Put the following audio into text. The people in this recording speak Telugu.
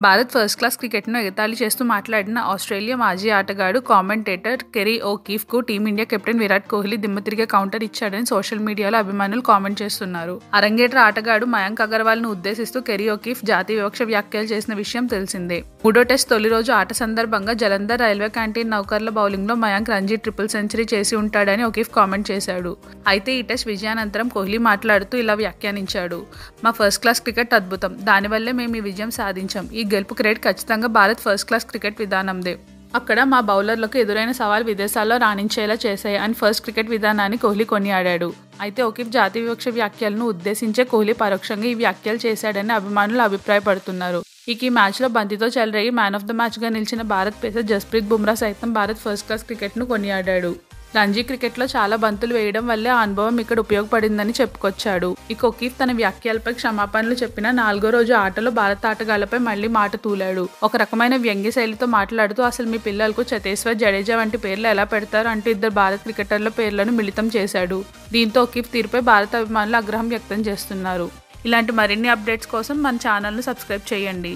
భారత్ ఫస్ట్ క్లాస్ క్రికెట్ను ఎగతాళి చేస్తూ మాట్లాడిన ఆస్ట్రేలియా మాజీ ఆటగాడు, కామెంటేటర్ కెరీ ఓకీఫ్కు టీమిండియా కెప్టెన్ విరాట్ కోహ్లీ దిమ్మతిరిగే కౌంటర్ ఇచ్చాడని సోషల్ మీడియాలో అభిమానులు కామెంట్ చేస్తున్నారు. అరంగేట్ర ఆటగాడు మయాంక్ అగర్వాల్ను ఉద్దేశిస్తూ కెరీ ఓకీఫ్ జాతి వివక్ష వ్యాఖ్యలు చేసిన విషయం తెలిసిందే. మూడో టెస్ట్ తొలి రోజు ఆట సందర్భంగా జలంధర్ రైల్వే క్యాంటీన్ నౌకర్ల బౌలింగ్లో మయాంక్ రంజీ ట్రిపుల్ సెంచరీ చేసి ఉంటాడని ఓకీఫ్ కామెంట్ చేశాడు. అయితే ఈ టెస్ట్ విజయానంతరం కోహ్లీ మాట్లాడుతూ ఇలా వ్యాఖ్యానించాడు. మా ఫస్ట్ క్లాస్ క్రికెట్ అద్భుతం, దానివల్లే మేము ఈ విజయం సాధించాం. ఈ గెలుపు క్రెడిట్ ఖచ్చితంగా భారత్ ఫస్ట్ క్లాస్ క్రికెట్ విధానందే. అక్కడ మా బౌలర్లకు ఎదురైన సవాల్ విదేశాల్లో రాణించేలా చేశాయి అని ఫస్ట్ క్రికెట్ విధానాన్ని కోహ్లీ కొనియాడాడు. అయితే ఓకీఫ్ జాతి వివక్ష వ్యాఖ్యలను ఉద్దేశించే కోహ్లీ పరోక్షంగా ఈ వ్యాఖ్యలు చేశాడని అభిమానులు అభిప్రాయపడుతున్నారు. ఈ మ్యాచ్లో బంతితో చెలరేగి మ్యాన్ ఆఫ్ ద మ్యాచ్గా నిలిచిన భారత్ పేసర్ జస్ప్రీత్ బుమ్రా సైతం భారత్ ఫస్ట్ క్లాస్ క్రికెట్ను కొనియాడాడు. రంజీ క్రికెట్లో చాలా బంతులు వేయడం వల్లే ఆ అనుభవం ఇక్కడ ఉపయోగపడిందని చెప్పుకొచ్చాడు. ఓకీఫ్ తన వ్యాఖ్యలపై క్షమాపణలు చెప్పిన 4వ రోజు ఆటలో భారత ఆటగాళ్లపై మళ్లీ మాట తూలాడు. ఒక రకమైన వ్యంగ్య శైలితో మాట్లాడుతూ అసలు మీ పిల్లలకు చతేశ్వర్, జడేజా వంటి పేర్లు ఎలా పెడతారు అంటూ ఇద్దరు భారత క్రికెటర్ల పేర్లను మిళితం చేశాడు. దీంతో ఓకీఫ్ తీరుపై భారత అభిమానులు ఆగ్రహం వ్యక్తం చేస్తున్నారు. ఇలాంటి మరిన్ని అప్డేట్స్ కోసం మన ఛానల్ను సబ్స్క్రైబ్ చేయండి.